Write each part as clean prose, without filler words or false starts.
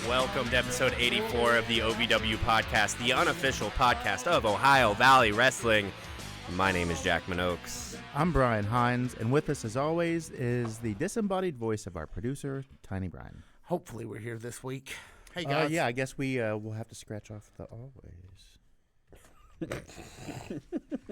Welcome to episode 84 of the OVW podcast, the unofficial podcast of Ohio Valley Wrestling. My name is Jack Minogues. I'm Brian Hines, and with us as always is the disembodied voice of our producer, Tiny Brian. Hopefully we're here this week. Hey, guys. Yeah, I guess we will have to scratch off the always.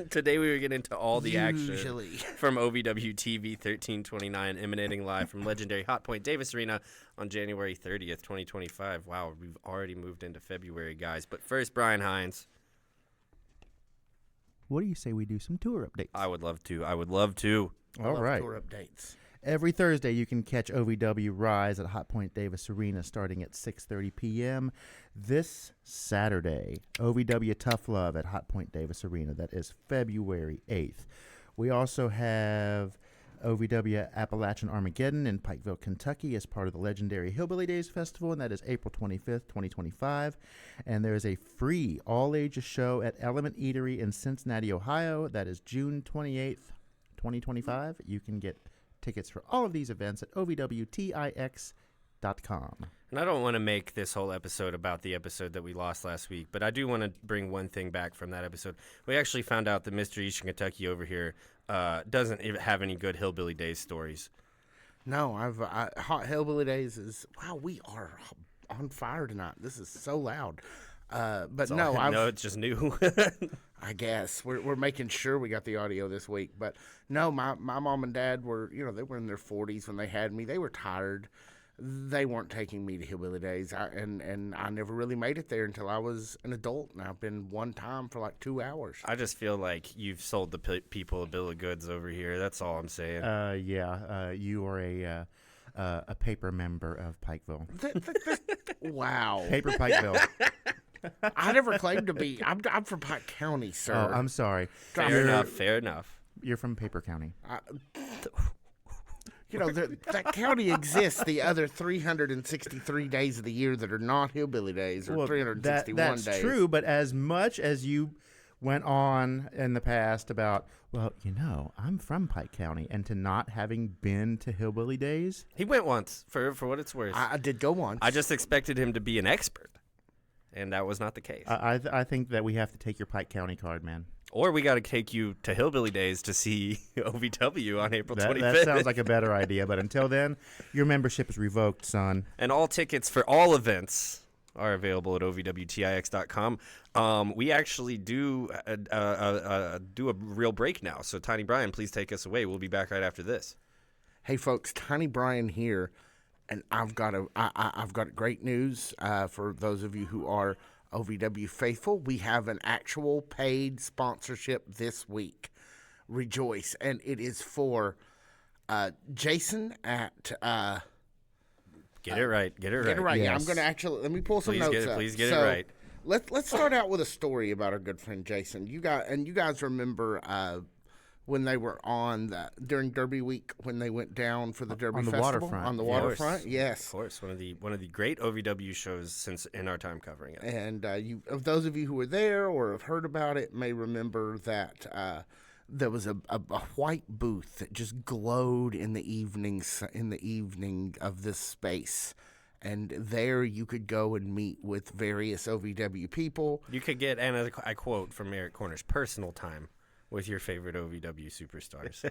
Today we will get into all the action Usually. from OVW TV 1329, emanating live from legendary Hot Point Davis Arena on January 30th, 2025. Wow, we've already moved into February, guys. But first, Brian Hines. What do you say we do some tour updates? I would love to. All right. Tour updates. Every Thursday, you can catch OVW Rise at Hot Point Davis Arena starting at 6:30 p.m. This Saturday, OVW Tough Love at Hot Point Davis Arena. That is February 8th. We also have OVW Appalachian Armageddon in Pikeville, Kentucky as part of the legendary Hillbilly Days Festival, and that is April 25th, 2025. And there is a free all-ages show at Element Eatery in Cincinnati, Ohio. That is June 28th, 2025. You can get tickets for all of these events at OVWTIX.com. And I don't want to make this whole episode about the episode that we lost last week, but I do want to bring one thing back from that episode. We actually found out that Mr. Eastern Kentucky over here doesn't even have any good Hillbilly Days stories. No, Hot Hillbilly Days is, wow, we are on fire tonight. This is so loud. But no, it's just new. I guess we're making sure we got the audio this week. But no, my mom and dad were, they were in their 40s when they had me. They were tired. They weren't taking me to Hillbilly Days, and I never really made it there until I was an adult. And I've been one time for like 2 hours. I just feel like you've sold the people a bill of goods over here. That's all I'm saying. You are a paper member of Pikeville. Wow. Paper Pikeville. I never claimed to be. I'm from Pike County, sir. Oh, I'm sorry. Fair enough. You're from Paper County. That county exists the other 363 days of the year that are not Hillbilly Days, or 361 days. That's true, but as much as you went on in the past about, I'm from Pike County, and to not having been to Hillbilly Days. He went once, for what it's worth. I did go once. I just expected him to be an expert, and that was not the case. I think that we have to take your Pike County card, man. Or we got to take you to Hillbilly Days to see OVW on April 25th. That sounds like a better idea, but until then, your membership is revoked, son. And all tickets for all events are available at OVWTIX.com. We actually do a real break now, so Tiny Brian, please take us away. We'll be back right after this. Hey, folks, Tiny Brian here, and I've got great news for those of you who are OVW faithful. We have an actual paid sponsorship this week. Rejoice. And it is for Jason at Get it right. Yes. Yeah, I'm going to let me pull some notes up. Please get it right. Let's start out with a story about our good friend Jason. You guys remember when they were during Derby Week, when they went down for the Derby Festival on the waterfront. Yes, of course, one of the great OVW shows since in our time covering it. And of those of you who were there or have heard about it, may remember that there was a white booth that just glowed in the evening of this space. And there you could go and meet with various OVW people. You could get, and I quote from Eric Corner's, personal time with your favorite OVW superstars.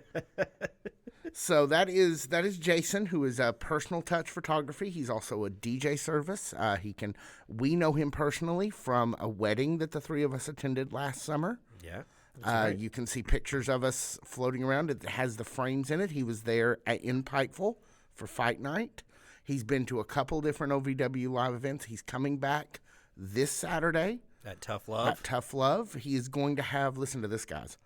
So that is Jason, who is a Personal Touch Photography. He's also a DJ service. We know him personally from a wedding that the three of us attended last summer. Yeah. Right. You can see pictures of us floating around. It has the frames in it. He was there in Pikeville for Fight Night. He's been to a couple different OVW live events. He's coming back this Saturday. At Tough Love. He is going to have, listen to this, guys,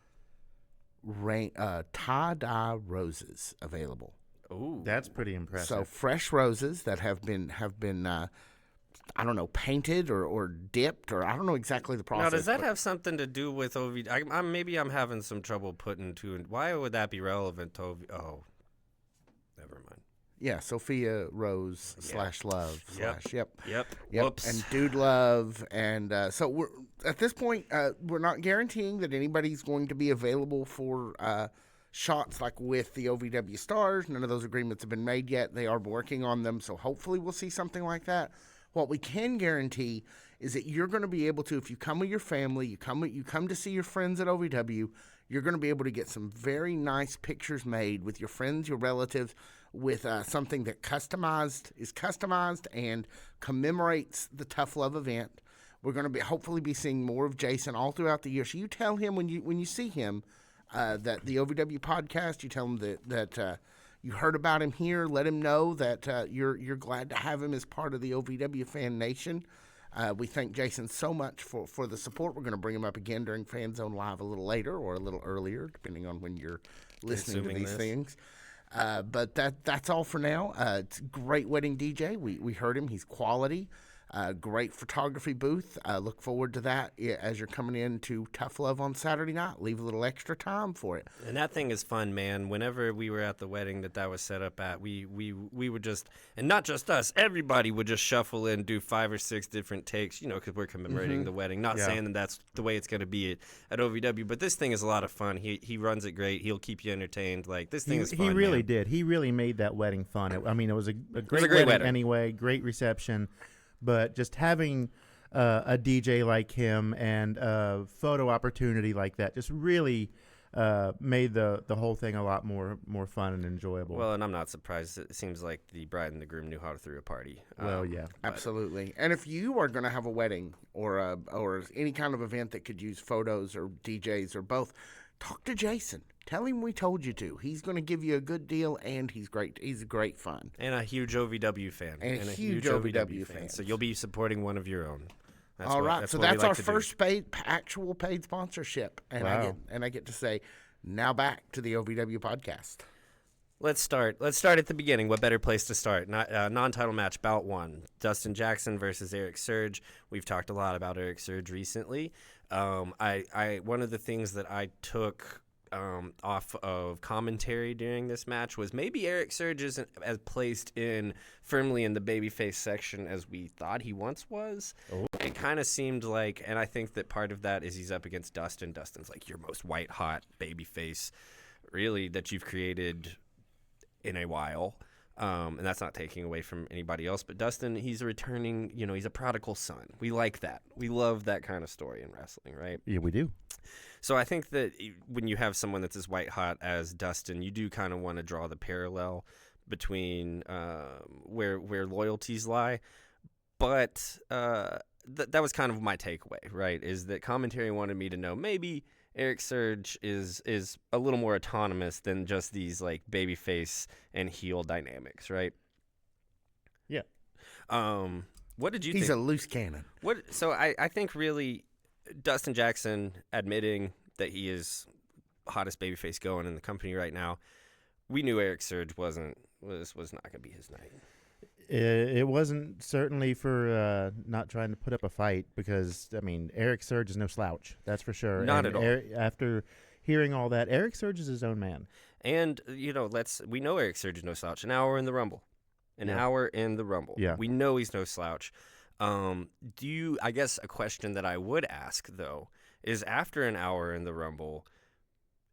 tie-dye roses available. Ooh, that's pretty impressive. So fresh roses that have been I don't know, painted or dipped, or I don't know exactly the process. Now, does that have something to do with OVW? Maybe I'm having some trouble putting two and why would that be relevant to OVW? Oh, never mind. Yeah, Sophia Rose /Love Yep. Whoops. And Dude Love, and so we're at this point we're not guaranteeing that anybody's going to be available for shots like with the OVW stars. None of those agreements have been made yet. They are working on them, so hopefully we'll see something like that. What we can guarantee is that you're going to be able to, if you come with your family, you come to see your friends at OVW, you're going to be able to get some very nice pictures made with your friends, your relatives, with something that is customized and commemorates the Tough Love event. We're going to hopefully be seeing more of Jason all throughout the year. So you tell him when you see him that the OVW podcast, you tell him that you heard about him here. Let him know that you're glad to have him as part of the OVW fan nation. We thank Jason so much for the support. We're going to bring him up again during Fan Zone Live a little later or a little earlier, depending on when you're listening to these things. But that's all for now. It's a great wedding DJ. We heard him. He's quality. Great photography booth. Look forward to that as you're coming in to Tough Love on Saturday night. Leave a little extra time for it. And that thing is fun, man. Whenever we were at the wedding that was set up at, we would just, and not just us, everybody would just shuffle in, do 5 or 6 different takes, because we're commemorating the wedding. Not saying that that's the way it's going to be at OVW, but this thing is a lot of fun. He runs it great. He'll keep you entertained. Like, this thing is fun, He really man. did. He really made that wedding fun. It was a great wedding anyway, great reception. But just having a DJ like him and a photo opportunity like that just really made the whole thing a lot more fun and enjoyable. Well, and I'm not surprised. It seems like the bride and the groom knew how to throw a party. Well, yeah. Absolutely. And if you are going to have a wedding or any kind of event that could use photos or DJs or both, talk to Jason. Tell him we told you to. He's going to give you a good deal, and he's great. He's great fun. And a huge OVW fan. And a huge OVW fan. So you'll be supporting one of your own. All right. So that's our first actual paid sponsorship. And wow. I get to say, now back to the OVW podcast. Let's start at the beginning. What better place to start? Non-title match, bout 1. Dustin Jackson versus Eric Surge. We've talked a lot about Eric Surge recently. One of the things that I took off of commentary during this match was maybe Eric Surge isn't as placed firmly in the babyface section as we thought he once was. Oh. It kind of seemed like, and I think that part of that is he's up against Dustin. Dustin's like your most white-hot babyface, really, that you've created in a while. And that's not taking away from anybody else. But Dustin, he's a returning, he's a prodigal son. We like that. We love that kind of story in wrestling, right? Yeah, we do. So I think that when you have someone that's as white hot as Dustin, you do kind of want to draw the parallel between where loyalties lie. But that was kind of my takeaway, right? Is that commentary wanted me to know maybe Eric Surge is a little more autonomous than just these like babyface and heel dynamics, right? Yeah. What did you think? He's a loose cannon. So I think really Dustin Jackson admitting that he is hottest babyface going in the company right now, we knew Eric Surge was not going to be his night. It wasn't certainly for not trying to put up a fight because, Eric Surge is no slouch. That's for sure. Not at all. After hearing all that, Eric Surge is his own man. And, we know Eric Surge is no slouch. An hour in the Rumble. Yeah. We know he's no slouch. I guess a question that I would ask, though, is after an hour in the Rumble,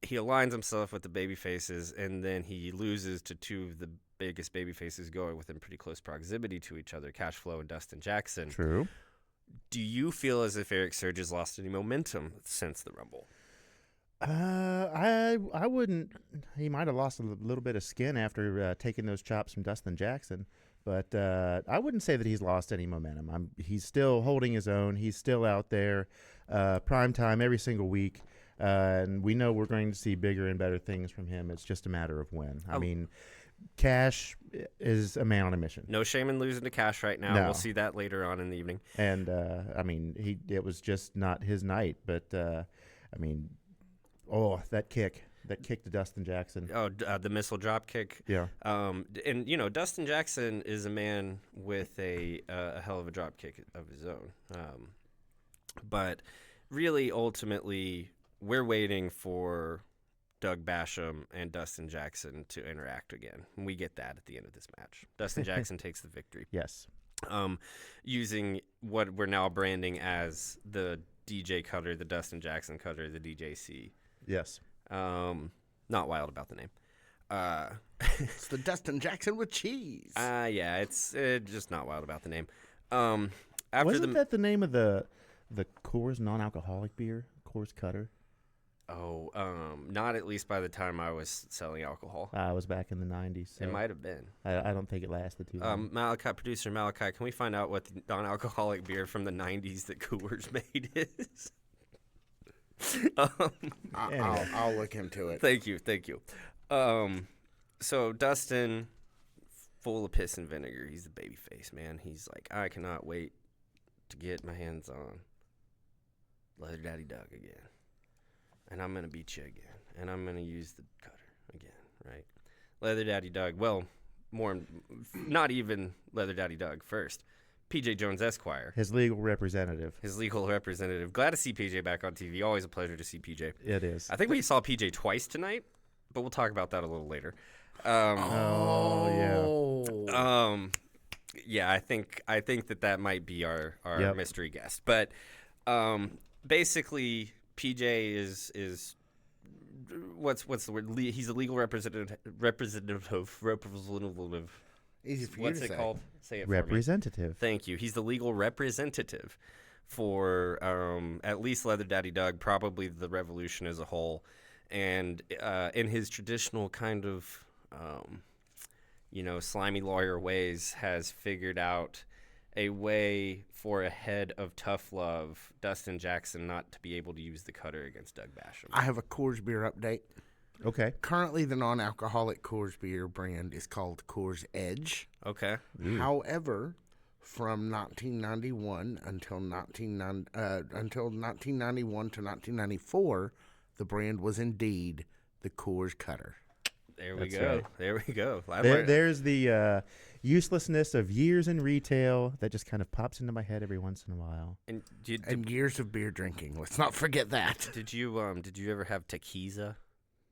he aligns himself with the babyfaces, and then he loses to 2 of the biggest babyfaces going within pretty close proximity to each other, Cash Flow and Dustin Jackson. True. Do you feel as if Eric Surge has lost any momentum since the Rumble? I wouldn't. He might have lost a little bit of skin after taking those chops from Dustin Jackson, but I wouldn't say that he's lost any momentum. He's still holding his own. He's still out there, prime time every single week, and we know we're going to see bigger and better things from him. It's just a matter of when. Cash is a man on a mission. No shame in losing to Cash right now. No. We'll see that later on in the evening. And it was just not his night. But that kick to Dustin Jackson. Oh, the missile drop kick. Yeah. And Dustin Jackson is a man with a hell of a drop kick of his own. But really, ultimately, we're waiting for Doug Basham and Dustin Jackson to interact again. And we get that at the end of this match. Dustin Jackson takes the victory. Yes. Using what we're now branding as the DJ cutter, the Dustin Jackson cutter, the DJC. Yes. Not wild about the name. It's the Dustin Jackson with cheese. Yeah, it's just not wild about the name. After Wasn't that the name of the Coors non-alcoholic beer? Coors Cutter? Oh, not at least by the time I was selling alcohol. I was back in the 90s. So It might have been. I don't think it lasted too long. Producer Malachi, can we find out what the non-alcoholic beer from the 90s that Coors made is? I'll look into it. Thank you. So Dustin, full of piss and vinegar. He's the baby face, man. He's like, I cannot wait to get my hands on Leather Daddy Doug again. And I'm going to beat you again. And I'm going to use the cutter again, right? Leather Daddy Doug. Well, not even Leather Daddy Doug first. PJ Jones Esquire. His legal representative. Glad to see PJ back on TV. Always a pleasure to see PJ. It is. I think we saw PJ twice tonight, but we'll talk about that a little later. Yeah, I think that might be our mystery guest. But basically, PJ is what's the word? He's a legal representative. Easy for you What's to it say. called? Say it for me. Representative. Thank you. He's the legal representative for at least Leather Daddy Doug, probably the Revolution as a whole, and in his traditional kind of slimy lawyer ways, has figured out a way for a head of Tough Love, Dustin Jackson, not to be able to use the cutter against Doug Basham. I have a Coors beer update. Okay. Currently, the non-alcoholic Coors beer brand is called Coors Edge. Okay. However, from 1991 until 1991 to 1994, the brand was indeed the Coors Cutter. There we That's go. right. There we go. There's the uselessness of years in retail that just kind of pops into my head every once in a while. And And years of beer drinking. Let's not forget that. did you ever have tequiza?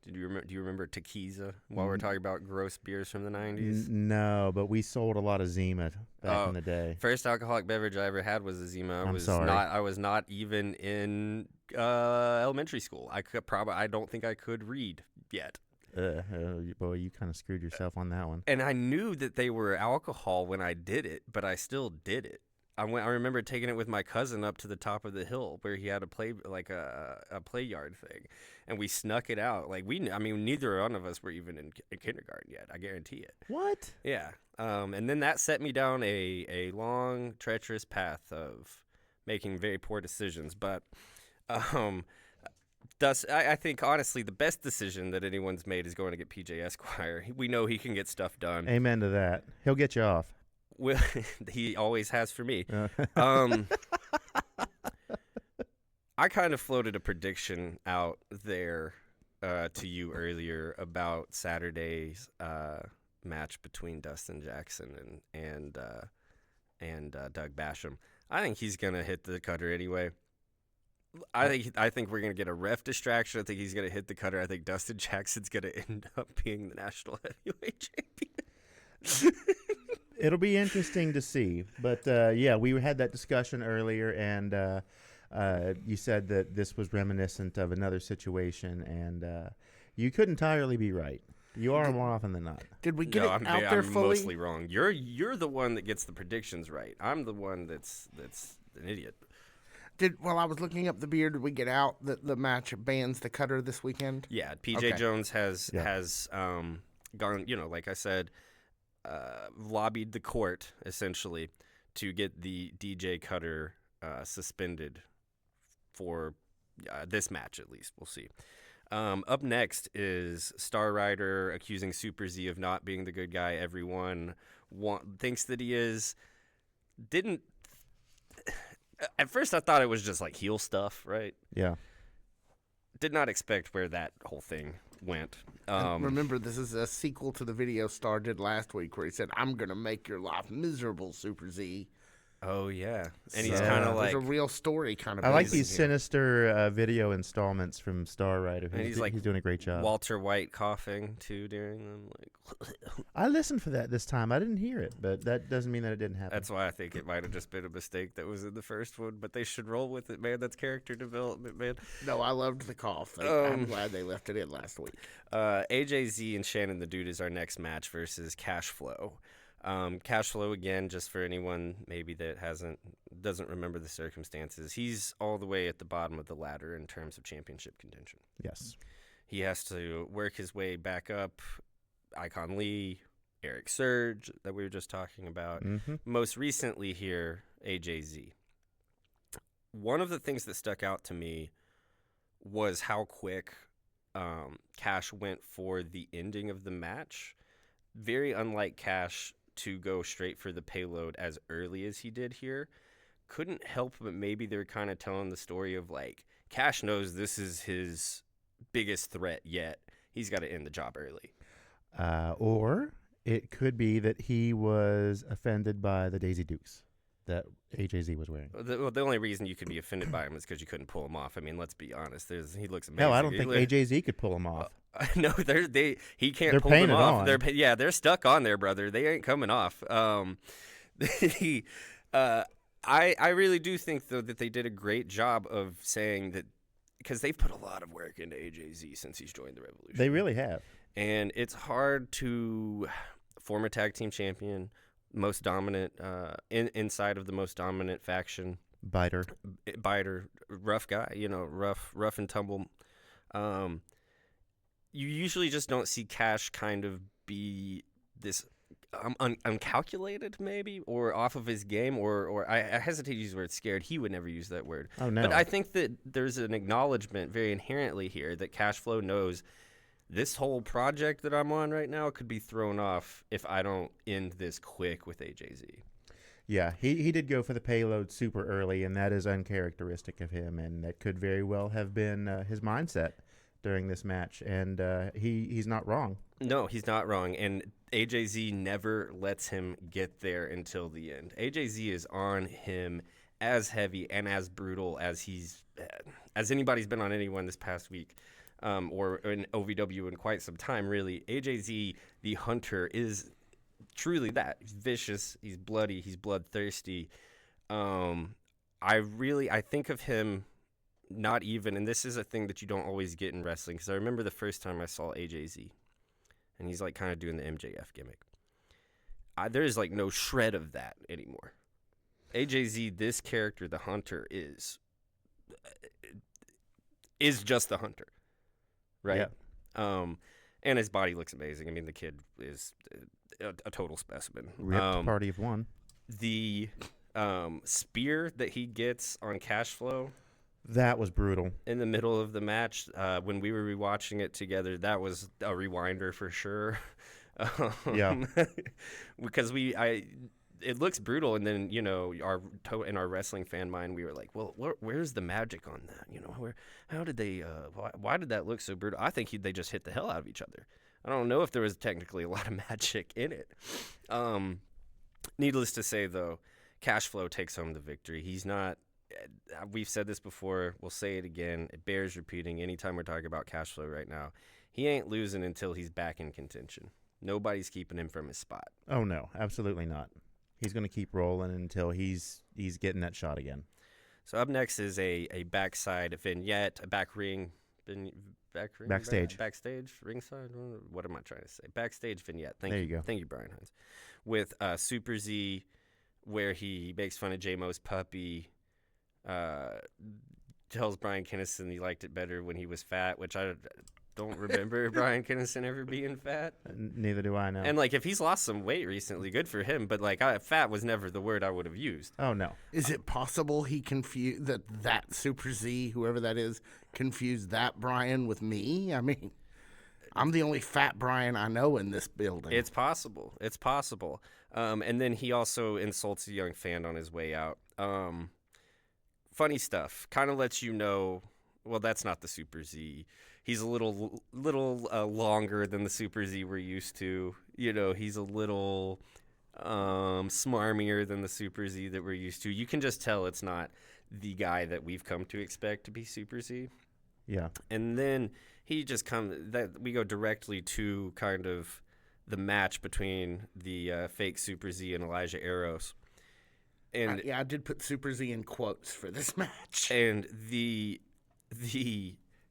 Do you remember tequiza? While we're talking about gross beers from the 90s. No, but we sold a lot of Zima back in the day. First alcoholic beverage I ever had was a Zima. I was not even in elementary school. I don't think I could read yet. Boy, you kind of screwed yourself on that one. And I knew that they were alcohol when I did it, but I still did it. I remember taking it with my cousin up to the top of the hill where he had a play yard thing, and we snuck it out. Neither one of us were even in kindergarten yet. I guarantee it. What? Yeah. And then that set me down a long, treacherous path of making very poor decisions. But I think, honestly, the best decision that anyone's made is going to get PJ Esquire. We know he can get stuff done. Amen to that. He'll get you off. Well, he always has for me. I kind of floated a prediction out there to you earlier about Saturday's match between Dustin Jackson and Doug Basham. I think he's gonna hit the cutter anyway. I think we're gonna get a ref distraction. I think he's gonna hit the cutter. I think Dustin Jackson's gonna end up being the national heavyweight champion. It'll be interesting to see. But, we had that discussion earlier, and you said that this was reminiscent of another situation, and you couldn't entirely be right. You are more often than not. Did we get it out there I'm fully? mostly wrong. You're the one that gets the predictions right. I'm the one that's an idiot. While I was looking up the beer, did we get out that the match bans the cutter this weekend? Yeah, PJ Okay. Jones has gone, like I said, lobbied the court essentially to get the DJ cutter suspended for this match, at least. We'll see. Up next is Starrider accusing Super Z of not being the good guy everyone thinks that he is. At first I thought it was just like heel stuff, right? Yeah. Did not expect where that whole thing went. Remember, this is a sequel to the video Star did last week where he said, "I'm going to make your life miserable, Super Z." Oh, yeah. And he's So- kind of There's like... a real story kind of. I like building these here. sinister video installments from Starrider. And he's like he's doing a great job. Walter White coughing, too, during them. I listened for that this time. I didn't hear it, but that doesn't mean that it didn't happen. That's why I think it might have just been a mistake that was in the first one, but they should roll with it, man. That's character development, man. No, I loved the cough. I'm glad they left it in last week. AJZ and Shannon the Dude is our next match versus Cash Flow. Cash flow, again, just for anyone maybe that doesn't remember the circumstances, he's all the way at the bottom of the ladder in terms of championship contention. Yes. He has to work his way back up. Icon Lee, Eric Surge that we were just talking about. Mm-hmm. Most recently here, AJZ. One of the things that stuck out to me was how quick Cash went for the ending of the match. Very unlike Cash to go straight for the payload as early as he did here. Couldn't help but maybe they're kind of telling the story of like, Cash knows this is his biggest threat yet. He's got to end the job early. Or it could be that he was offended by the Daisy Dukes that AJZ was wearing. The only reason you could be offended by him is because you couldn't pull him off. I mean, let's be honest. He looks amazing. Hell, I don't think AJZ could pull him off. No, he can't They're pull them painted off. on. They're stuck on there, brother. They ain't coming off. I really do think though that they did a great job of saying that, because they've put a lot of work into AJZ since he's joined the Revolution. They really have. And it's hard to former tag team champion, most dominant inside of the most dominant faction. Biter, rough guy, rough and tumble. You usually just don't see Cash kind of be this uncalculated, maybe, or off of his game, or I hesitate to use the word scared. He would never use that word. Oh, no. But I think that there's an acknowledgement very inherently here that Cash Flow knows this whole project that I'm on right now could be thrown off if I don't end this quick with AJZ. Yeah, he did go for the payload super early, and that is uncharacteristic of him, and that could very well have been his mindset during this match, and he's not wrong. No, he's not wrong, and AJZ never lets him get there until the end. AJZ is on him as heavy and as brutal as anybody's been on anyone this past week, or in OVW in quite some time, really. AJZ, the Hunter, is truly that. He's vicious, he's bloody, he's bloodthirsty. I think of him not even, and this is a thing that you don't always get in wrestling, because I remember the first time I saw AJZ, and he's like kind of doing the MJF gimmick. There's like no shred of that anymore. AJZ, this character, the Hunter, is just the Hunter, right? Yeah. And his body looks amazing. I mean, the kid is a total specimen. Ripped party of one. The spear that he gets on Cash Flow, that was brutal. In the middle of the match, when we were rewatching it together, that was a rewinder for sure. Yeah, because it looks brutal, and then in our wrestling fan mind, we were like, well, where's the magic on that? How did they? Why did that look so brutal? I think they just hit the hell out of each other. I don't know if there was technically a lot of magic in it. Needless to say, though, Cash Flow takes home the victory. He's not. We've said this before. We'll say it again. It bears repeating. Anytime we're talking about Cash Flow right now, he ain't losing until he's back in contention. Nobody's keeping him from his spot. Oh no, absolutely not. He's going to keep rolling until he's getting that shot again. So up next is a backside vignette, a backstage, ringside. What am I trying to say? Backstage vignette. Thank you. Thank you, Brian Hines. With Super Z, where he makes fun of J-Mo's puppy. Tells Brian Kinnison he liked it better when he was fat, which I don't remember Brian Kinnison ever being fat. Neither do I know. And if he's lost some weight recently, good for him. But fat was never the word I would have used. Oh no. Is it possible he confused that Super Z, whoever that is, confused that Brian with me? I mean, I'm the only fat Brian I know in this building. It's possible. And then he also insults a young fan on his way out. Funny stuff. Kind of lets you know, well, that's not the Super Z. He's a little longer than the Super Z we're used to. He's a little smarmier than the Super Z that we're used to. You can just tell it's not the guy that we've come to expect to be Super Z. Yeah. And then we go directly to kind of the match between the fake Super Z and Elijah Eros. And I did put Super Z in quotes for this match. And the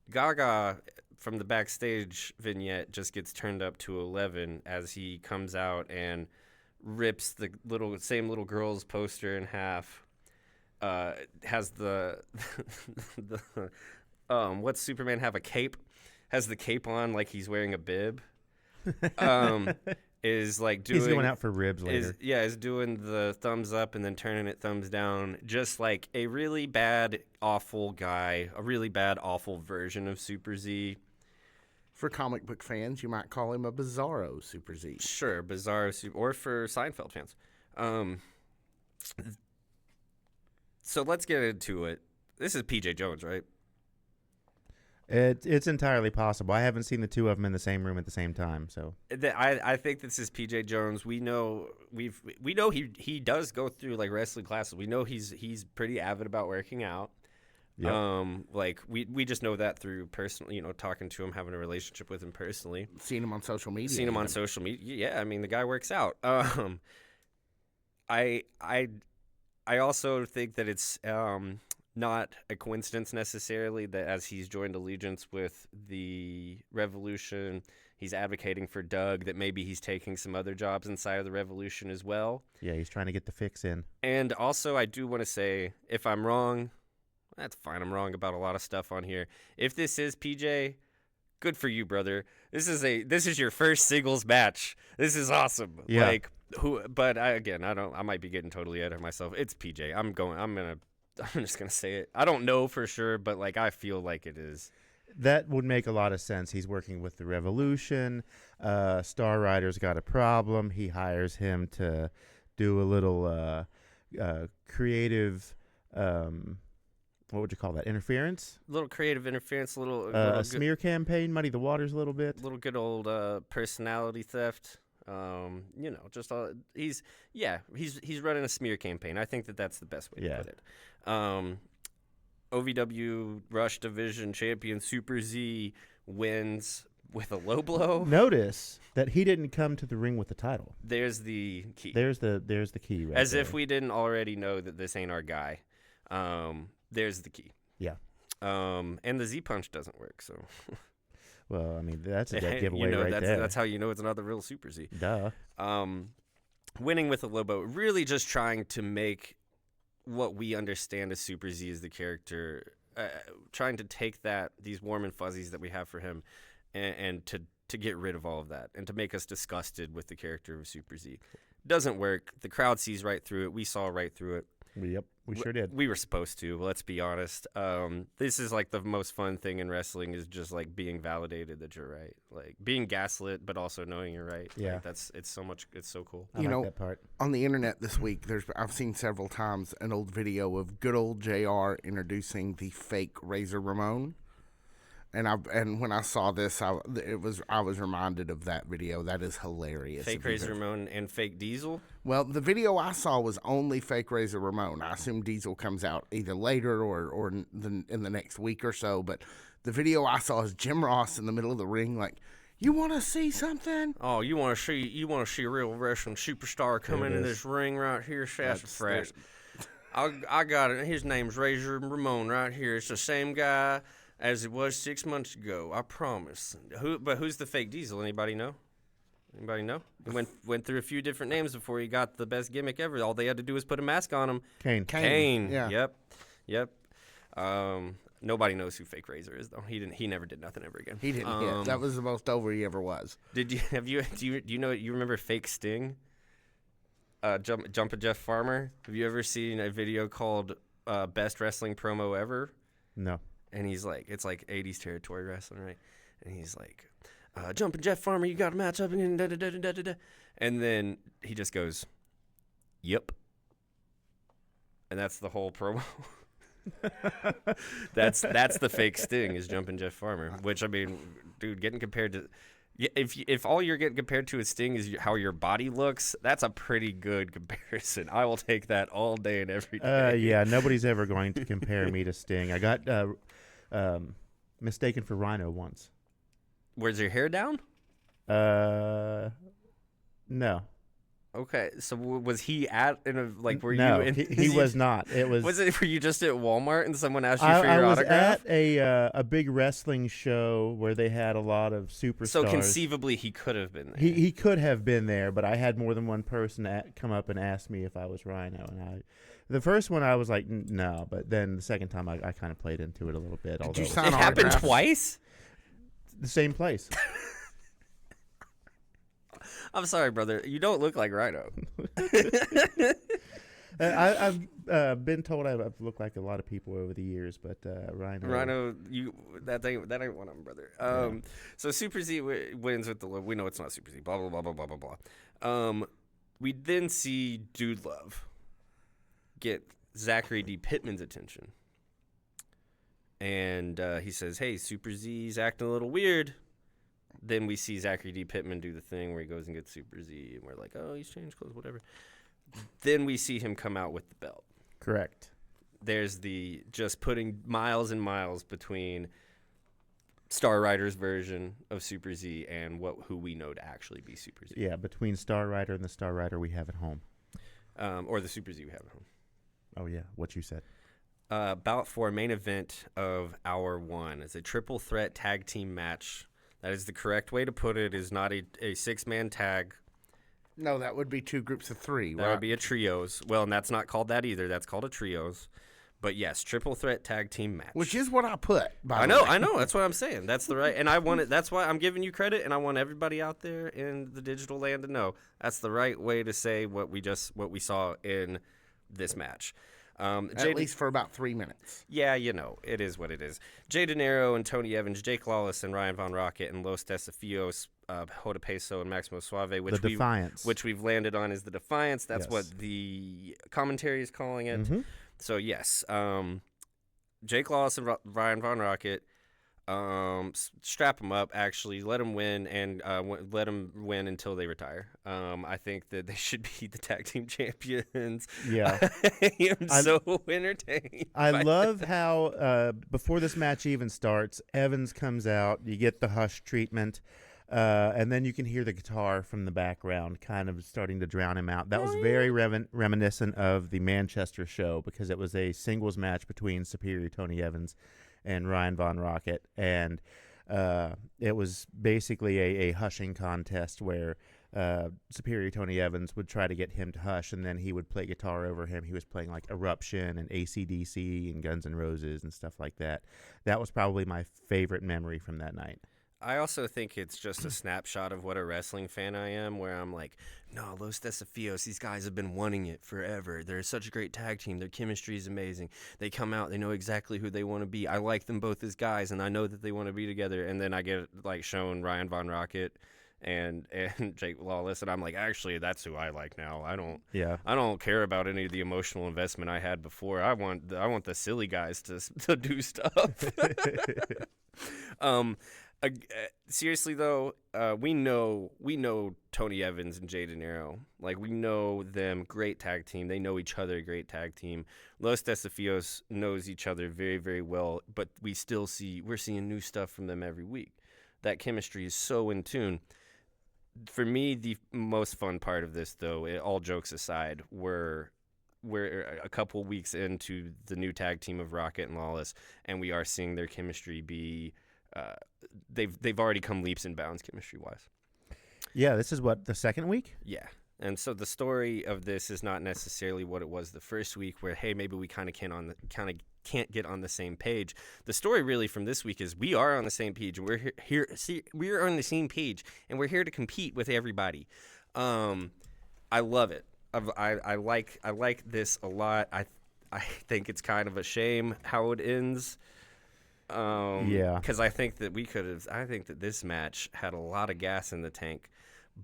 Gaga from the backstage vignette just gets turned up to 11 as he comes out and rips the same little girl's poster in half. Has the what's Superman have, a cape? Has the cape on like he's wearing a bib. Is like doing. He's going out for ribs later. Is doing the thumbs up and then turning it thumbs down. Just like a really bad, awful guy, a really bad, awful version of Super Z. For comic book fans, you might call him a Bizarro Super Z. Sure, Bizarro Super, or for Seinfeld fans. So let's get into it. This is P.J. Jones, right? It's entirely possible. I haven't seen the two of them in the same room at the same time, so I think this is P.J. Jones. We know he does go through like wrestling classes. We know he's pretty avid about working out. Yep. Like we just know that through personal, talking to him, having a relationship with him personally. Seen him on social media. Seen him on social media. Yeah, I mean the guy works out. I also think that it's not a coincidence necessarily that as he's joined allegiance with the Revolution, he's advocating for Doug, that maybe he's taking some other jobs inside of the Revolution as well. Yeah, he's trying to get the fix in. And also, I do want to say, if I'm wrong, that's fine. I'm wrong about a lot of stuff on here. If this is PJ, good for you, brother. This is your first singles match. This is awesome. Yeah. But I might be getting totally ahead of myself. It's PJ. I'm just gonna say it. I don't know for sure, but like I feel like it is. That would make a lot of sense. He's working with the Revolution. Starrider's got a problem. He hires him to do a little creative. What would you call that? Interference? A little creative interference. A little smear campaign. Muddy the waters a little bit. A little good old personality theft. He's running a smear campaign. I think that's the best way to put it. OVW Rush Division champion Super Z wins with a low blow. Notice that he didn't come to the ring with the title. There's the key. There's the key right As there. if we didn't already know that this ain't our guy. There's the key. Yeah. And the Z punch doesn't work, so. Well, I mean, that's a dead giveaway right there. That's how you know it's not the real Super Z. Duh. Winning with a low blow, really just trying to make what we understand as Super Z as the character, trying to take these warm and fuzzies that we have for him and to get rid of all of that and to make us disgusted with the character of Super Z. Doesn't work. The crowd sees right through it. We saw right through it. Yep, we sure did. We were supposed to. Let's be honest. This is like the most fun thing in wrestling is just like being validated that you're right, like being gaslit, but also knowing you're right. Yeah, like, it's so cool. I like that part. On the internet this week, I've seen several times an old video of good old JR introducing the fake Razor Ramon. And when I saw this, I was reminded of that video. That is hilarious. Fake Razor Ramon and fake Diesel. Well, the video I saw was only fake Razor Ramon. I assume Diesel comes out either later or in the next week or so. But the video I saw is Jim Ross in the middle of the ring, like, "You want to see something? Oh, you want to see a real wrestling superstar come into this ring right here, sassafras. I got it. His name's Razor Ramon right here. It's the same guy as it was 6 months ago, I promise." But who's the fake Diesel? Anybody know? He went through a few different names before he got the best gimmick ever. All they had to do was put a mask on him. Kane. Yeah. Yep. Nobody knows who fake Razor is though. He never did nothing ever again. He didn't hit. That was the most over he ever was. Do you remember fake Sting? Jumpin' Jeff Farmer. Have you ever seen a video called Best Wrestling Promo Ever? No. And he's like, it's like 80s territory wrestling, right? And he's like, Jumpin' Jeff Farmer, you got a match up again, da da da da da da. And then he just goes, "Yep." And that's the whole promo. That's the fake Sting is Jumpin' Jeff Farmer. Which, I mean, dude, getting compared to, if all you're getting compared to with Sting is how your body looks, that's a pretty good comparison. I will take that all day and every day. Yeah, nobody's ever going to compare me to Sting. I got mistaken for Rhino once. Where's your hair down? No. Okay, so was he at were No, you in? he was not. It was. Were you just at Walmart and someone asked you for I your was autograph? at a big wrestling show where they had a lot of superstars. So conceivably, he could have been there. He could have been there, but I had more than one person come up and ask me if I was Rhino, and the first one I was like no, but then the second time I kind of played into it a little bit. Did you although sign It happened autographs? twice. the same place. I'm sorry, brother. You don't look like Rhino. I've been told I've looked like a lot of people over the years, but Rhino. Rhino, that ain't one of them, brother. So Super Z wins with the we know it's not Super Z. Blah blah blah blah blah blah blah. We then see Dude Love get Zachary D. Pittman's attention, and he says, "Hey, Super Z's acting a little weird." Then we see Zachary D. Pittman do the thing where he goes and gets Super Z, and we're like, "Oh, he's changed clothes, whatever." Then we see him come out with the belt. Correct. There's the just putting miles and miles between Starrider's version of Super Z and who we know to actually be Super Z. Yeah, between Starrider and the Starrider we have at home. Or the Super Z we have at home. Oh yeah, what you said. Bout 4 main event of Hour 1. It's a triple threat tag team match. That is the correct way to put it. It is not a 6-man tag. No, that would be 2 groups of 3, That right? would be a trios. Well, and that's not called that either. That's called a trios. But yes, triple threat tag team match. Which is what I put, by I the know, way. I know. That's what I'm saying. That's the right, and I want it. That's why I'm giving you credit, and I want everybody out there in the digital land to know that's the right way to say what we saw in this match. At least for about 3 minutes. Yeah, it is what it is. Jay De Niro and Tony Evans, Jake Lawless and Ryan Von Rocket and Los Desafios, Hoda Peso and Maximo Suave, which we've landed on is the Defiance. That's Yes. what the commentary is calling it. Mm-hmm. So yes, Jake Lawless and Ryan Von Rocket, strap them up. Actually, let them win and let them win until they retire. I think that they should be the tag team champions. Yeah, I am so entertained. I love how before this match even starts, Evans comes out. You get the hush treatment. And then you can hear the guitar from the background kind of starting to drown him out. That was very reminiscent of the Manchester show because it was a singles match between Superior Tony Evans and Ryan Von Rocket. And it was basically a hushing contest where Superior Tony Evans would try to get him to hush, and then he would play guitar over him. He was playing like Eruption and AC/DC and Guns N' Roses and stuff like that. That was probably my favorite memory from that night. I also think it's just a snapshot of what a wrestling fan I am, where I'm like, no, Los Desafios, these guys have been wanting it forever. They're such a great tag team. Their chemistry is amazing. They come out, they know exactly who they want to be. I like them both as guys, and I know that they want to be together. And then I get shown Ryan Von Rocket and Jake Lawless, and I'm like, actually, that's who I like now. I don't care about any of the emotional investment I had before. I want the silly guys to do stuff. Seriously though, we know Tony Evans and Jay De Niro. Like, we know them, great tag team. They know each other, great tag team. Los Desafios knows each other very, very well, but we're seeing new stuff from them every week. That chemistry is so in tune. For me, the most fun part of this, though, all jokes aside, we're a couple weeks into the new tag team of Rocket and Lawless, and we are seeing their chemistry be. They've already come leaps and bounds chemistry wise. Yeah, this is what, the second week? Yeah. And so the story of this is not necessarily what it was the first week, where hey, maybe we kind of can't get on the same page. The story really from this week is we are on the same page, and we're here. See, we're on the same page, and we're here to compete with everybody. I love it. I like this a lot. I think it's kind of a shame how it ends. Yeah, because I think that I think that this match had a lot of gas in the tank,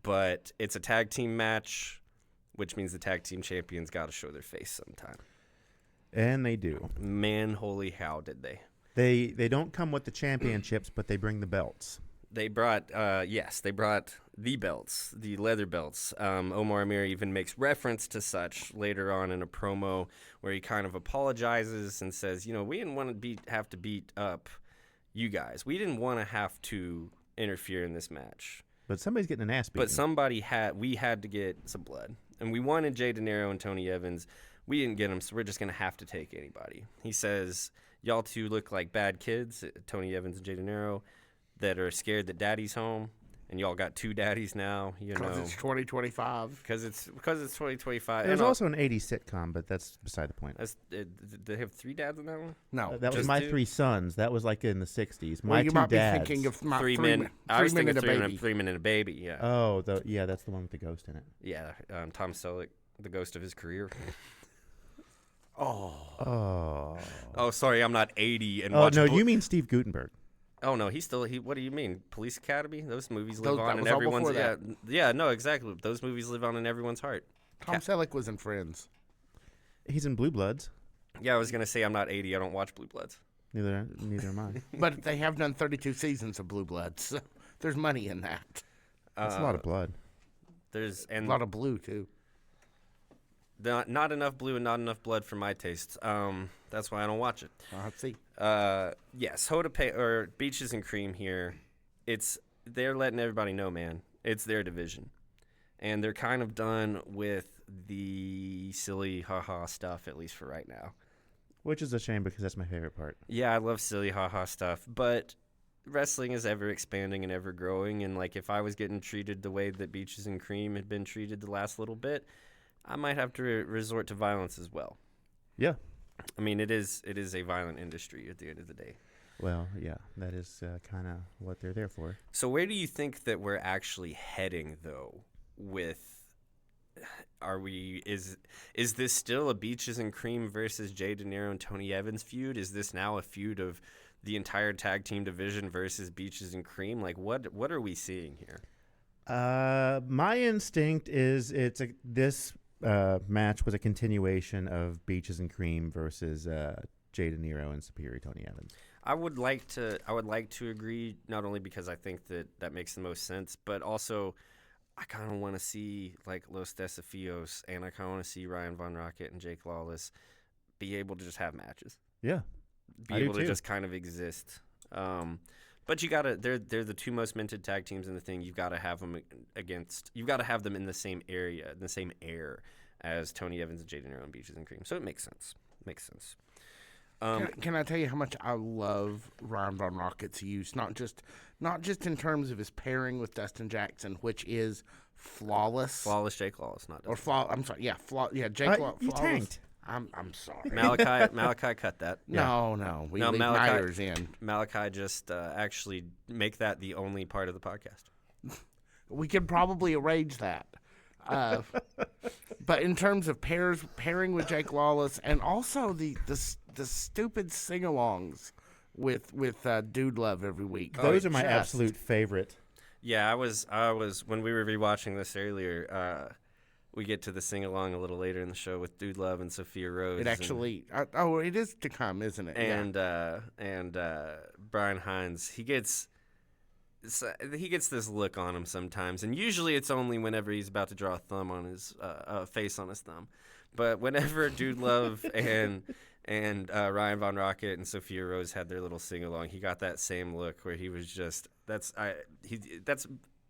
but it's a tag team match, which means the tag team champions got to show their face sometime. And they do. Man, holy how did they? They don't come with the championships, but they bring the belts. They brought the belts, the leather belts. Omar Amir even makes reference to such later on in a promo where he kind of apologizes and says, we didn't want to have to beat up you guys. We didn't want to have to interfere in this match. But somebody's getting an ass beaten. But we had to get some blood. And we wanted Jay De Niro and Tony Evans. We didn't get them, so we're just going to have to take anybody. He says, y'all two look like bad kids, Tony Evans and Jay De Niro, that are scared that daddy's home. And y'all got two daddies now, you know. Because it's 2025. Because it's 2025. There's also an 80s sitcom, but that's beside the point. They have three dads in that one? No. That was just My two? Three Sons. That was like in the 60s. My Well, you Two might Dads. be thinking of my Three three men. men. I was thinking and a baby. 3 Men and a Baby, yeah. Oh, yeah, that's the one with the ghost in it. Yeah, Tom Selleck, the ghost of his career. Oh. Oh, sorry, I'm not 80 and Oh, watch no, Blue- you mean Steve Gutenberg. Oh no, what do you mean? Police Academy? Those movies Those- live that on in was all everyone's before yeah, no, exactly. Those movies live on in everyone's heart. Tom Selleck was in Friends. He's in Blue Bloods. Yeah, I was gonna say I'm not 80. I don't watch Blue Bloods. Neither am I. But they have done 32 seasons of Blue Bloods. So there's money in that. That's a lot of blood. There's A lot of blue, too. not enough blue and not enough blood for my tastes. That's why I don't watch it. Let's see. Yes, or Beaches and Cream here. They're letting everybody know, man. It's their division, and they're kind of done with the silly haha stuff, at least for right now. Which is a shame because that's my favorite part. Yeah, I love silly haha stuff, but wrestling is ever expanding and ever growing, and like if I was getting treated the way that Beaches and Cream had been treated the last little bit, I might have to resort to violence as well. Yeah. I mean, it is a violent industry at the end of the day. Well, yeah, that is kind of what they're there for. So where do you think that we're actually heading, though, with... Is this still a Beaches and Cream versus Jay De Niro and Tony Evans feud? Is this now a feud of the entire tag team division versus Beaches and Cream? Like, what are we seeing here? My instinct is this match was a continuation of Beaches and Cream versus Jay De Niro and Superior Tony Evans. I would like to agree, not only because I think that makes the most sense, but also I kind of want to see like Los Desafios, and I kind of want to see Ryan Von Rocket and Jake Lawless be able to just have matches. Yeah, Be I do able to too. just kind of exist. But you gotta, they're the two most minted tag teams in the thing. You've got to have them you've got to have them in the same area, in the same air as Tony Evans and Jay De Niro and Beaches and Cream. So it makes sense. Can I tell you how much I love Ryan Von Rocket's use? Not just in terms of his pairing with Dustin Jackson, which is flawless. Flawless Jake Lawless, not Or Dustin. I'm sorry. Yeah, Jake Flawless. You tanked. I'm sorry. Malachi cut that. No. We leave Myers in. Malachi just actually make that the only part of the podcast. We could probably arrange that. But in terms of pairing with Jake Lawless, and also the stupid sing-alongs with Dude Love every week. Those are my absolute favorite. Yeah, I was when we were rewatching this earlier. We get to the sing along a little later in the show with Dude Love and Sophia Rose. It actually, it is to come, isn't it? And Brian Hines, he gets this look on him sometimes, and usually it's only whenever he's about to draw a thumb on his face on his thumb. But whenever Dude Love and Ryan Von Rocket and Sophia Rose had their little sing along, he got that same look where he was just that's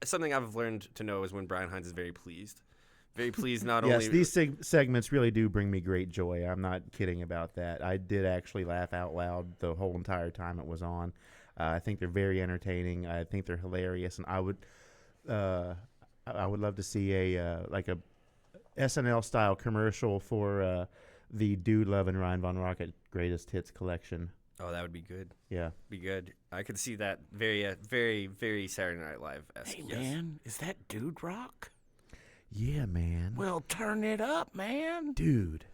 something I've learned to know is when Brian Hines is very pleased. Very pleased, not Yes, only... these segments really do bring me great joy. I'm not kidding about that. I did actually laugh out loud the whole entire time it was on. I think they're very entertaining. I think they're hilarious, and I would love to see a SNL style commercial for the Dude Love and Ryan Von Rocket Greatest Hits collection. Oh, that would be good. Yeah, Be good. I could see that very, very, very Saturday Night Live-esque. Hey, yes. man, is that Dude Rock? yeah, man. Well, turn it up, man. Dude.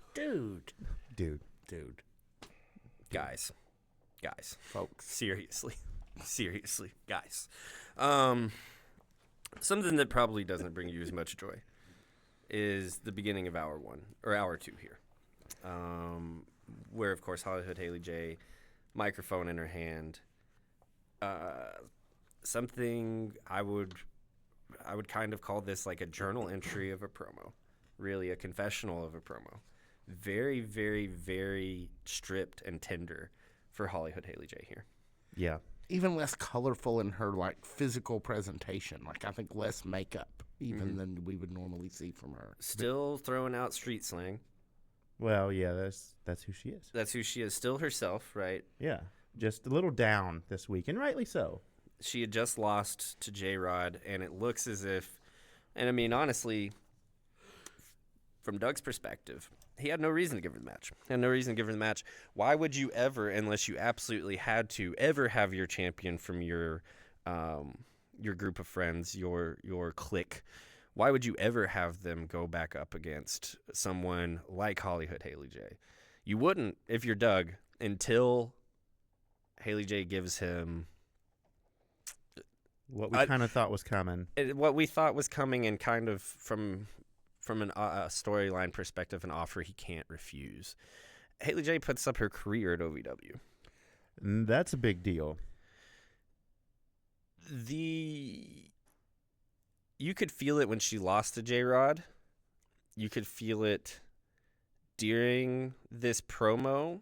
Guys, Folks. seriously, guys. Something that probably doesn't bring you as much joy is the beginning of hour 1 or hour 2 here, where of course Hollywood Haley J, microphone in her hand. Something I would kind of call this like a journal entry of a promo, really a confessional of a promo. Very, very, very stripped and tender for Hollywood Haley J here. Yeah. Even less colorful in her like physical presentation. Like I think less makeup. even than we would normally see from her. Still throwing out street slang. Well, yeah, that's who she is. That's who she is. Still herself, right? Yeah, just a little down this week, and rightly so. She had just lost to J-Rod, and it looks as if, and I mean, honestly, from Doug's perspective, he had no reason to give her the match. Why would you ever, unless you absolutely had to, ever have your champion from your group of friends, your clique? Why would you ever have them go back up against someone like Hollywood Haley J? You wouldn't if you're Doug until Haley J gives him what we kind of thought was coming. What we thought was coming, and kind of from a storyline perspective, an offer he can't refuse. Haley J puts up her career at OVW. That's a big deal. You could feel it when she lost to J-Rod. You could feel it during this promo.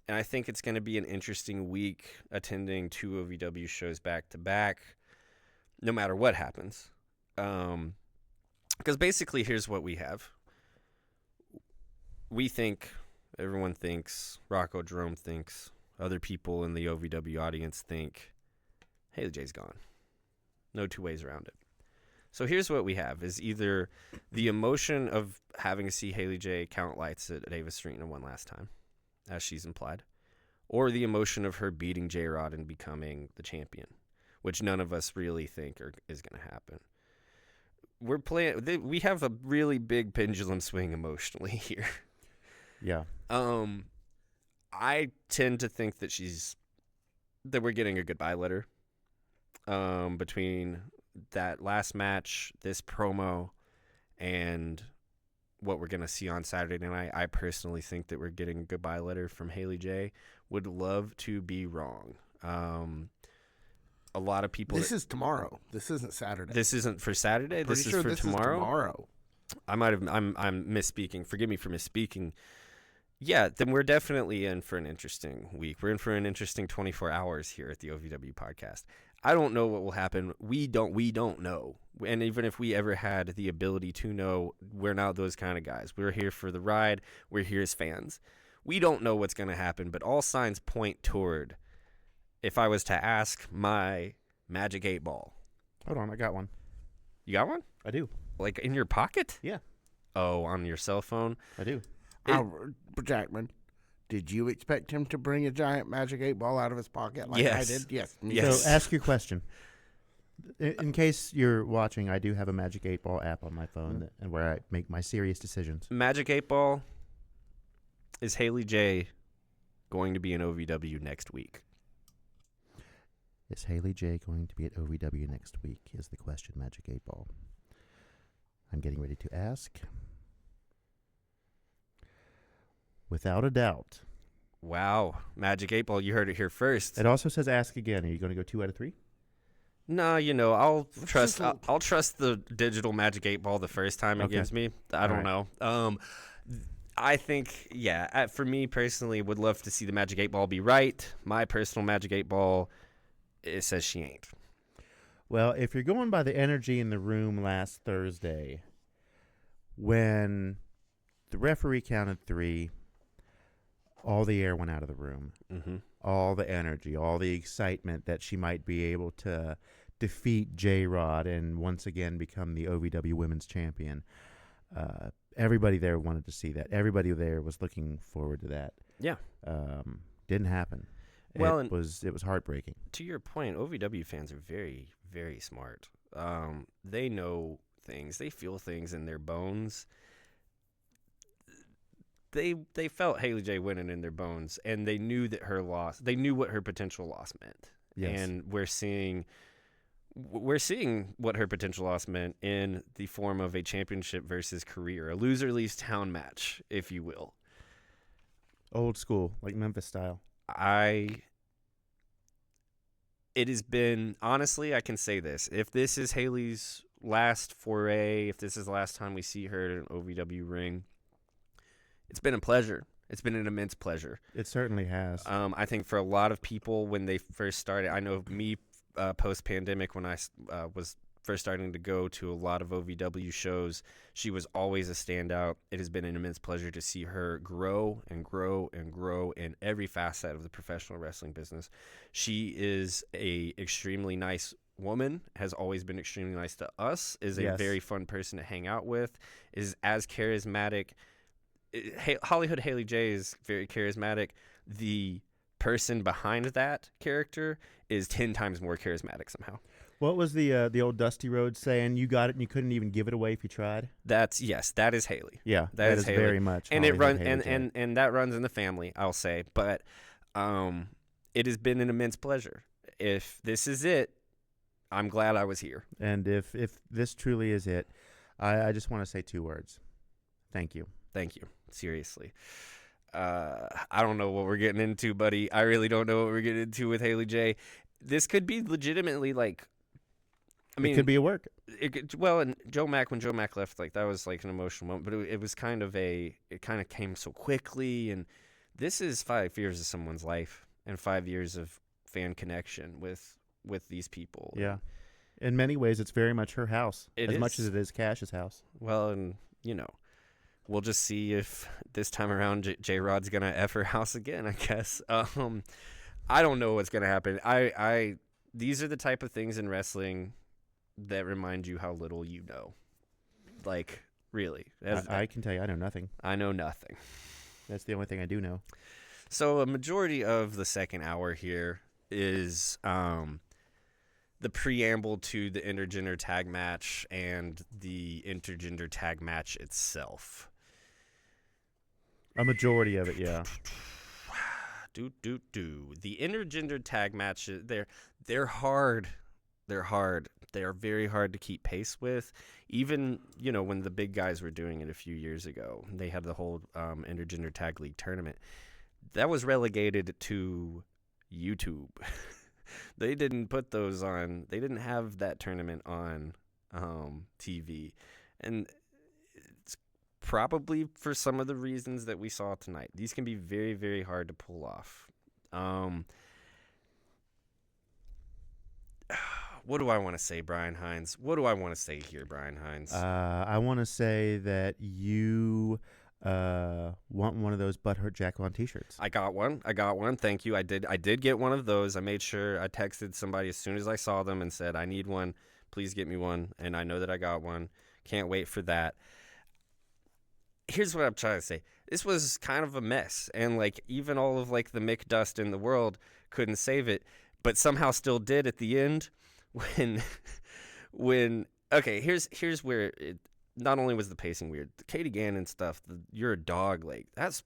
And I think it's going to be an interesting week attending 2 OVW shows back to back, no matter what happens. Because basically, here's what we have. Everyone thinks, Rocco Jerome thinks, other people in the OVW audience think, Haley J's gone. No two ways around it. So here's what we have, is either the emotion of having to see Haley J count lights at Davis Arena one last time, as she's implied, or the emotion of her beating J-Rod and becoming the champion, which none of us really think is going to happen. We have a really big pendulum swing emotionally here. Yeah. I tend to think that that we're getting a goodbye letter between that last match, this promo, and what we're going to see on Saturday night. I personally think that we're getting a goodbye letter from Haley J. Would love to be wrong. A lot of people. This is tomorrow. This isn't Saturday. This isn't for Saturday. This is for tomorrow. Is tomorrow. I'm misspeaking. Forgive me for misspeaking. Yeah, then we're definitely in for an interesting week. We're in for an interesting 24 hours here at the OVW podcast. I don't know what will happen. We don't know. And even if we ever had the ability to know, we're not those kind of guys. We're here for the ride. We're here as fans. We don't know what's going to happen, but all signs point toward, if I was to ask my Magic 8 Ball. Hold on, I got one. You got one? I do. Like in your pocket? Yeah. Oh, on your cell phone? I do. Jackman, did you expect him to bring a giant Magic 8 Ball out of his pocket like Yes. I did? Yes. Yes. So ask your question. In case you're watching, I do have a Magic 8 Ball app on my phone and where I make my serious decisions. Magic 8 Ball, is Haley J going to be in OVW next week? Is Haley J going to be at OVW next week is the question, Magic 8 Ball. I'm getting ready to ask. Without a doubt. Wow. Magic 8 Ball, you heard it here first. It also says ask again. Are you going to go 2 out of 3? No, I'll trust the digital Magic 8 Ball the first time it gives me. I don't know. I think, for me personally, would love to see the Magic 8 Ball be right. My personal Magic 8 Ball, it says she ain't. Well, if you're going by the energy in the room last Thursday, when the referee counted 3, all the air went out of the room. Mm-hmm. All the energy, all the excitement that she might be able to defeat J-Rod and once again become the OVW Women's Champion. Everybody there wanted to see that. Everybody there was looking forward to that. Yeah. Didn't happen. Well, it was heartbreaking. To your point, OVW fans are very, very smart. They know things. They feel things in their bones. They felt Haley J winning in their bones, and they knew that her loss. They knew what her potential loss meant. Yes. And we're seeing what her potential loss meant in the form of a championship versus career, a loser leaves town match, if you will. Old school, like Memphis style. It has been, honestly, I can say this. If this is Haley's last foray, if this is the last time we see her at an OVW ring, it's been a pleasure. It's been an immense pleasure. It certainly has. I think for a lot of people when they first started, I know me post-pandemic when I was first starting to go to a lot of OVW shows, she was always a standout. It has been an immense pleasure to see her grow and grow and grow in every facet of the professional wrestling business. She is a extremely nice woman, has always been extremely nice to us, is a very fun person to hang out with, is as charismatic. Hollywood Haley J is very charismatic. The person behind that character is 10 times more charismatic somehow. What was the old Dusty Rhodes saying? You got it and you couldn't even give it away if you tried? That is Haley. Yeah, that is Haley. Very much. And it runs and that runs in the family, I'll say. But it has been an immense pleasure. If this is it, I'm glad I was here. And if this truly is it, I just want to say 2 words. Thank you. Thank you. Seriously. I don't know what we're getting into, buddy. I really don't know what we're getting into with Haley J. This could be legitimately like, I mean, it could be a work. And Joe Mack, when Joe Mack left, like that was like an emotional moment, but it was kind of it kind of came so quickly. And this is 5 years of someone's life and 5 years of fan connection with these people. Yeah. In many ways, it's very much her house as much as it is Cash's house. Well, and we'll just see if this time around J-Rod's going to F her house again, I guess. I don't know what's going to happen. These are the type of things in wrestling that remind you how little you know. Like, really. I can tell you, I know nothing. I know nothing. That's the only thing I do know. So a majority of the second hour here is the preamble to the intergender tag match and the intergender tag match itself. A majority of it, yeah. The intergender tag matches, they're hard. They're hard. They are very hard to keep pace with. Even, when the big guys were doing it a few years ago, they had the whole intergender tag league tournament. That was relegated to YouTube. They didn't put those on. They didn't have that tournament on TV. And it's probably for some of the reasons that we saw tonight. These can be very, very hard to pull off. What do I want to say, Brian Hines? What do I want to say here, Brian Hines? I want to say that you want one of those Butthurt Jack Vaughn t-shirts. I got one. Thank you. I did get one of those. I made sure I texted somebody as soon as I saw them and said, I need one. Please get me one. And I know that I got one. Can't wait for that. Here's what I'm trying to say. This was kind of a mess. And even all of the Mick dust in the world couldn't save it, but somehow still did at the end when okay, here's where it not only was the pacing weird, the Katie Gannon stuff, you're a dog, that's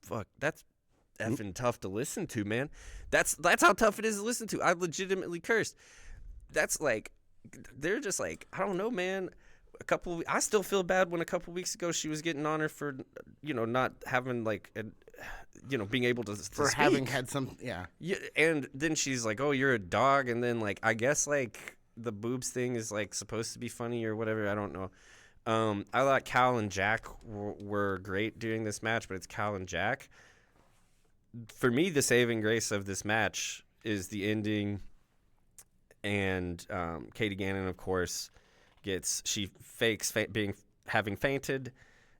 effing tough to listen to, man. That's how tough it is to listen to. I legitimately cursed. That's they're just I don't know, man. I still feel bad when a couple weeks ago she was getting on her for not having being able to for speak. Having had some yeah, and then she's like, oh, you're a dog, and then I guess the boobs thing is supposed to be funny or whatever. I don't know. I thought Cal and Jack were great during this match, but it's Cal and Jack. For me, the saving grace of this match is the ending, and Katie Gannon, of course, she fakes having fainted.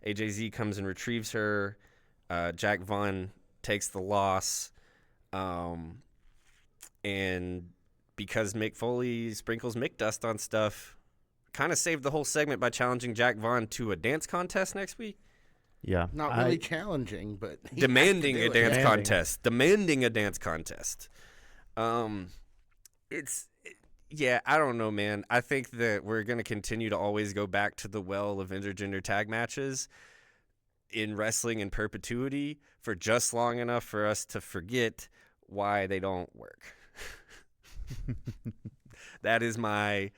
AJZ comes and retrieves her. Jack Vaughn takes the loss, and because Mick Foley sprinkles Mick dust on stuff, kind of saved the whole segment by challenging Jack Vaughn to a dance contest next week. Yeah. Not really challenging, but demanding a dance contest. Demanding a dance contest. Yeah, I don't know, man. I think that we're going to continue to always go back to the well of intergender tag matches in wrestling in perpetuity for just long enough for us to forget why they don't work. That is my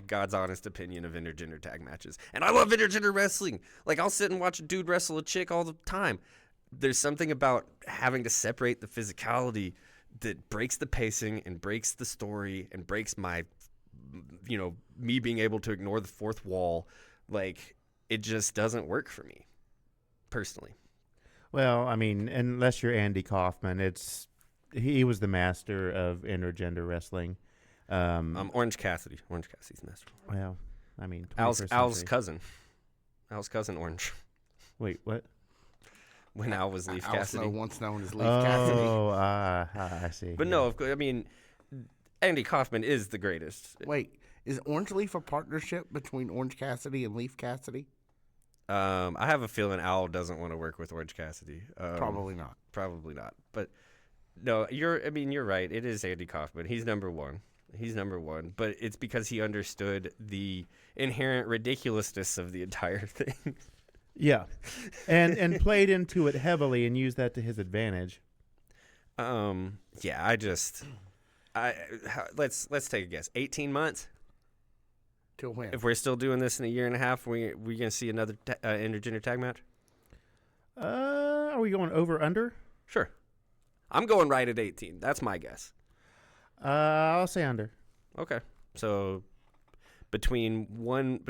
God's honest opinion of intergender tag matches. And I love intergender wrestling. I'll sit and watch a dude wrestle a chick all the time. There's something about having to separate the physicality that breaks the pacing and breaks the story and breaks my, me being able to ignore the fourth wall. It just doesn't work for me, personally. Well, I mean, unless you're Andy Kaufman, he was the master of intergender wrestling. Orange Cassidy's masterful. Well, I mean, Al's 21st cousin. Al's cousin Orange. Wait, what? When Al was Leaf Al Cassidy. Snow, once known as Leaf Cassidy. Oh, I see. But yeah. no, of course, I mean, Andy Kaufman is the greatest. Wait, is Orange Leaf a partnership between Orange Cassidy and Leaf Cassidy? I have a feeling Al doesn't want to work with Orange Cassidy. Probably not. Probably not. But no, you're right. It is Andy Kaufman. He's number one. But it's because he understood the inherent ridiculousness of the entire thing. Yeah, and played into it heavily and used that to his advantage. Yeah, let's take a guess. 18 months. Till when? If we're still doing this in a year and a half, we gonna see another intergender tag match? Are we going over under? Sure. I'm going right at 18. That's my guess. I'll say under. Okay. So between 1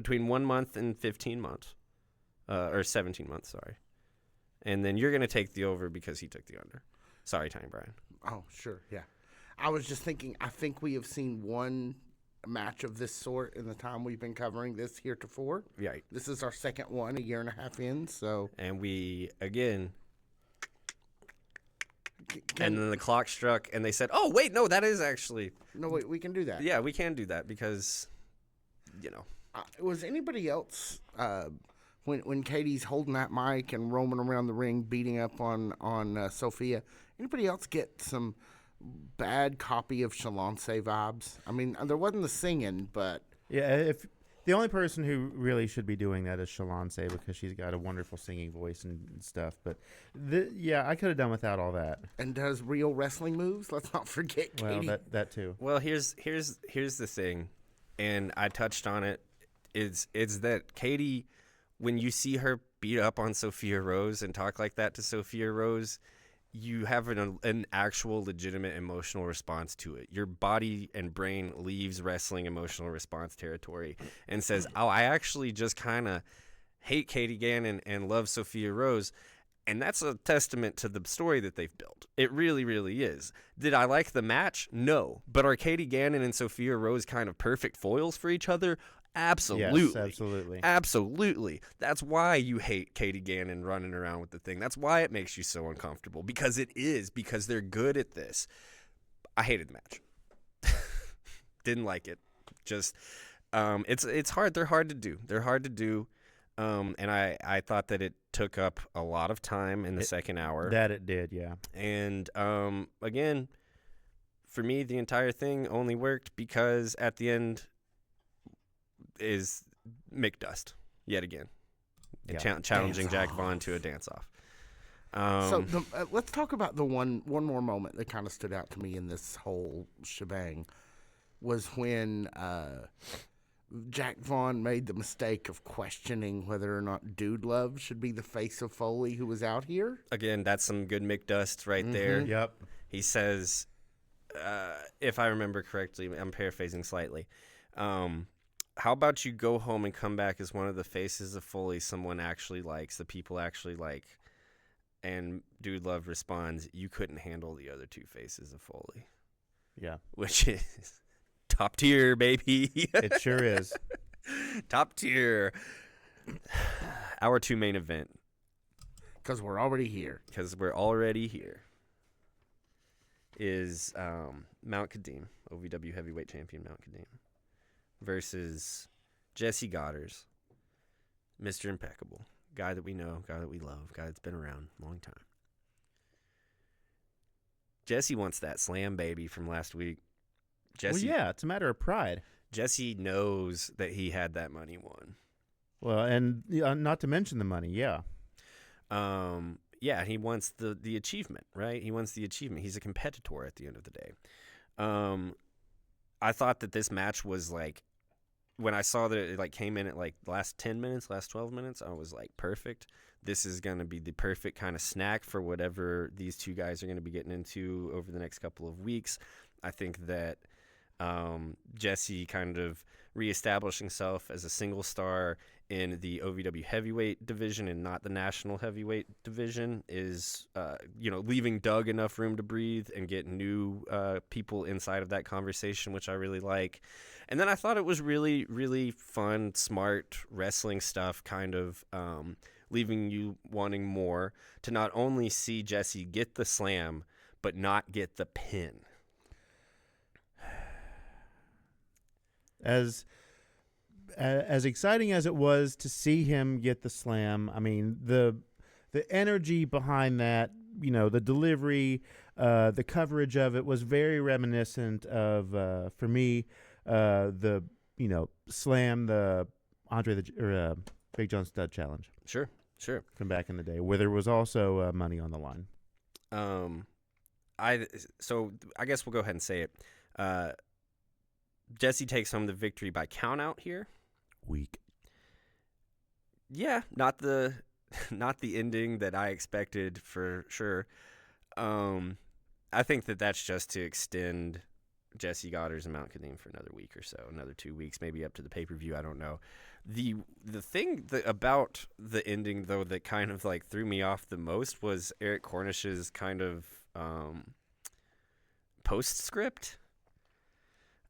month and 15 months. Or 17 months, sorry. And then you're going to take the over because he took the under. Sorry, Tiny Brian. Oh, sure, yeah. I was just thinking, I think we have seen one match of this sort in the time we've been covering this heretofore. Right. This is our second one, a year and a half in, so... And we, again... and then the clock struck, and they said, oh, wait, no, that is actually... No, wait, we can do that. Yeah, we can do that because, you know... Was anybody else... When Katie's holding that mic and roaming around the ring, beating up on Sophia, anybody else get some bad copy of Shalonce vibes? I mean, there wasn't the singing, but Yeah, if the only person who really should be doing that is Shalonce because she's got a wonderful singing voice and stuff. But I could have done without all that. and does real wrestling moves. Let's not forget Katie. Well, that too. Well, here's the thing, and I touched on it, is that Katie... When you see her beat up on Sophia Rose and talk like that to Sophia Rose, you have an actual legitimate emotional response to it. Your body and brain leaves wrestling emotional response territory and says, oh, I actually just kind of hate Katie Gannon and love Sophia Rose. And that's a testament to the story that they've built. It really, really is. Did I like the match? No. But are Katie Gannon and Sophia Rose kind of perfect foils for each other? Absolutely. Yes, absolutely. Absolutely. That's why you hate Katie Gannon running around with the thing. That's why it makes you so uncomfortable. Because they're good at this. I hated the match. Didn't like it. Just it's hard. They're hard to do. And I thought that it took up a lot of time in the second hour. That it did, yeah. And again, for me, the entire thing only worked because at the end is Mick Dust yet again, challenging Jack Vaughn to a dance-off. Let's talk about the one more moment that kind of stood out to me in this whole shebang was when Jack Vaughn made the mistake of questioning whether or not Dude Love should be the face of Foley who was out here. Again, that's some good Mick Dust right there. Yep. He says, if I remember correctly, I'm paraphrasing slightly, how about you go home and come back as one of the faces of Foley someone actually likes, the people actually like? And Dude Love responds, you couldn't handle the other two faces of Foley. Yeah. Which is top tier, baby. It sure is. Top tier. Our two main event. Because we're already here. Is Mount Kadeem, OVW heavyweight champion Mount Kadeem, versus Jesse Godders, Mr. Impeccable, guy that we know, guy that we love, guy that's been around a long time. Jesse wants that slam baby from last week. Jesse, Well, yeah, it's a matter of pride. Jesse knows that he had that money won. Well, and not to mention the money, yeah. Yeah, he wants the achievement, right? He wants the achievement. He's a competitor at the end of the day. I thought that this match was like, when I saw that it like came in at like last 10 minutes, last 12 minutes, I was like, perfect. This is going to be the perfect kind of snack for whatever these two guys are going to be getting into over the next couple of weeks. I think that Jesse kind of reestablishing himself as a single star in the OVW heavyweight division and not the national heavyweight division is, leaving Doug enough room to breathe and get new people inside of that conversation, which I really like. And then I thought it was really, really fun, smart wrestling stuff, kind of leaving you wanting more to not only see Jesse get the slam, but not get the pin. As exciting as it was to see him get the slam, I mean, the energy behind that, the delivery, the coverage of it was very reminiscent of, for me, the slam, the Big John Studd challenge. Sure. From back in the day, where there was also money on the line. So I guess we'll go ahead and say it. Jesse takes home the victory by count out here. Weak. Yeah, not the ending that I expected for sure. I think that's just to extend Jesse Goddard's and Mount Kadeem for another week or so, another 2 weeks, maybe up to the pay-per-view. I don't know. The thing about the ending, though, that kind of like threw me off the most was Eric Cornish's kind of postscript.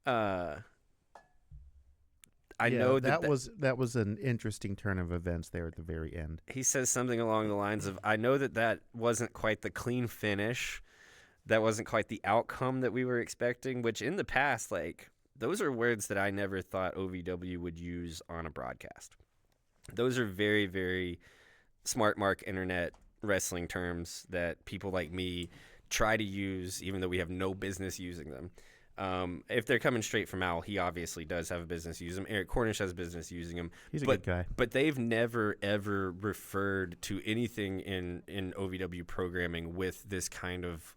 I know that was an interesting turn of events there at the very end. He says something along the lines of, I know that wasn't quite the clean finish. That wasn't quite the outcome that we were expecting, which in the past, like, those are words that I never thought OVW would use on a broadcast. Those are very, very smart mark internet wrestling terms that people like me try to use, even though we have no business using them. If they're coming straight from Al, he obviously does have a business using them. Eric Cornish has business using them. He's a good guy. But they've never, ever referred to anything in OVW programming with this kind of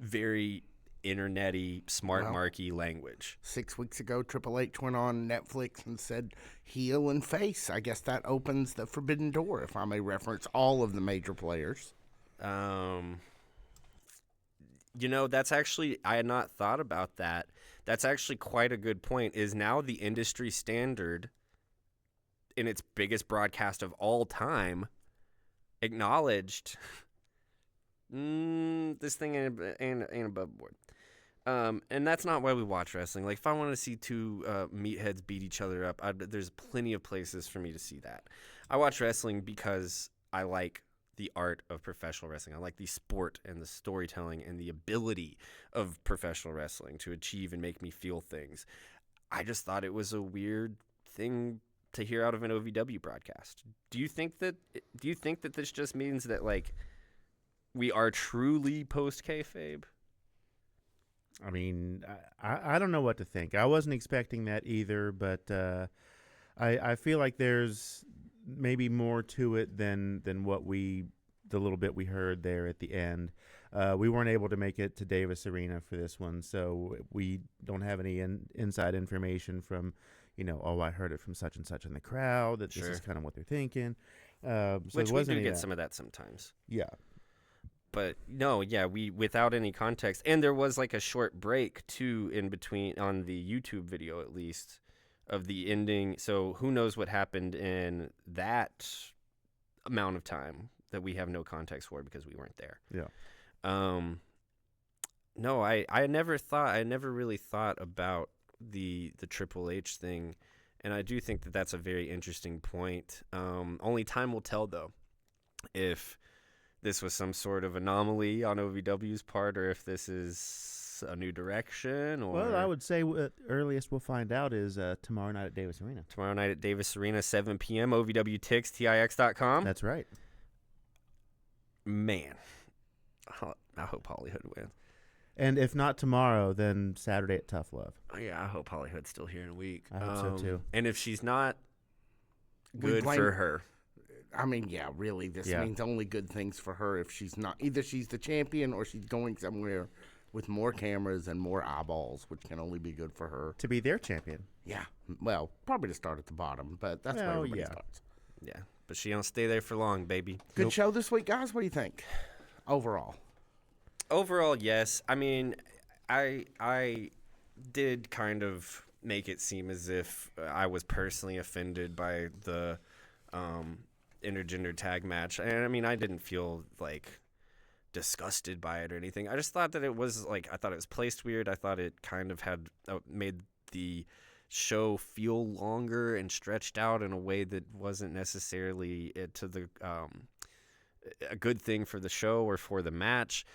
very internet-y, smart marky language. 6 weeks ago, Triple H went on Netflix and said heel and face. I guess that opens the forbidden door, if I may reference all of the major players. That's actually, I had not thought about that. That's actually quite a good point. Is now the industry standard in its biggest broadcast of all time acknowledged this thing ain't above board. And that's not why we watch wrestling. Like, if I want to see two meatheads beat each other up, there's plenty of places for me to see that. I watch wrestling because I like the art of professional wrestling. I like the sport and the storytelling and the ability of professional wrestling to achieve and make me feel things. I just thought it was a weird thing to hear out of an OVW broadcast. Do you think that this just means that, like, we are truly post kayfabe? I mean, I don't know what to think. I wasn't expecting that either, but I feel like there's maybe more to it than what the little bit we heard there at the end. We weren't able to make it to Davis Arena for this one, so we don't have any inside information from, I heard it from such and such in the crowd, that this is kind of what they're thinking. Which we do get some of that sometimes. Yeah. But no, we without any context. And there was like a short break too in between on the YouTube video, at least, of the ending. So who knows what happened in that amount of time that we have no context for because we weren't there. Yeah. No, I never really thought about the Triple H thing. And I do think that that's a very interesting point. Only time will tell, though, if this was some sort of anomaly on OVW's part, or if this is a new direction. Or well, I would say earliest we'll find out is tomorrow night at Davis Arena. Tomorrow night at Davis Arena, 7 p.m. OVW Tix, TIX.com. That's right. Man, I hope Hollywood wins. And if not tomorrow, then Saturday at Tough Love. Oh, yeah, I hope Hollywood's still here in a week. I hope so, too. And if she's not, good for her. I mean, yeah, really, this means only good things for her if she's not. Either she's the champion or she's going somewhere with more cameras and more eyeballs, which can only be good for her. To be their champion. Yeah. Well, probably to start at the bottom, but that's where everybody starts. Yeah, but she don't stay there for long, baby. Good show this week, guys. What do you think? Overall, yes. I mean, I did kind of make it seem as if I was personally offended by the intergender tag match. And I mean, I didn't feel like disgusted by it or anything. I just thought that it was like, I thought it was placed weird. I thought it kind of had made the show feel longer and stretched out in a way that wasn't necessarily to the a good thing for the show or for the match.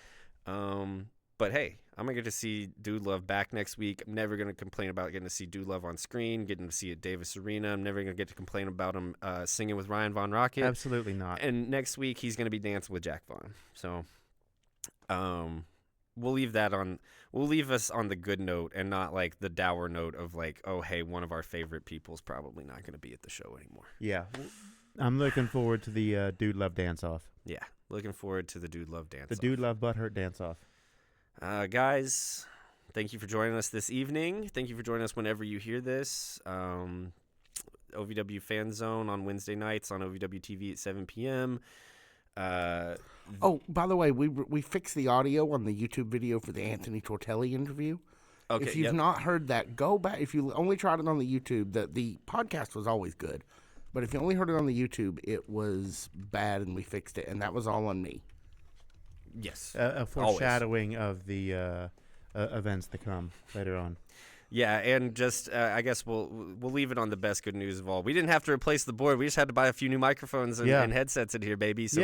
But hey, I'm going to get to see Dude Love back next week. I'm never going to complain about getting to see Dude Love on screen, getting to see it at Davis Arena. I'm never going to get to complain about him singing with Ryan Von Rocket. Absolutely not. And next week, he's going to be dancing with Jack Vaughn. So we'll leave us on the good note and not like the dour note of like, oh, hey, one of our favorite people's probably not going to be at the show anymore. Yeah. I'm looking forward to the Dude Love dance-off. Yeah, looking forward to the Dude Love dance-off. The Dude Love Butthurt dance-off. Guys, thank you for joining us this evening. Thank you for joining us whenever you hear this. OVW Fan Zone on Wednesday nights on OVW TV at 7 p.m. Oh, by the way, we fixed the audio on the YouTube video for the Anthony Tortelli interview. Okay, if you've not heard that, go back. If you only tried it on the YouTube, the podcast was always good. But if you only heard it on the YouTube, it was bad, and we fixed it, and that was all on me. Yes. A foreshadowing of the events to come later on. Yeah, and just I guess we'll leave it on the best good news of all. We didn't have to replace the board. We just had to buy a few new microphones and headsets in here, baby. So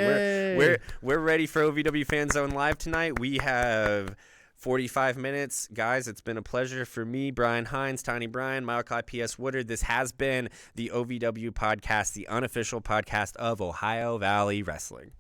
we're ready for OVW Fan Zone Live tonight. We have 45 minutes. Guys, it's been a pleasure for me, Brian Hines, Tiny Brian, Malachi P.S. Woodard. This has been the OVW podcast, the unofficial podcast of Ohio Valley Wrestling.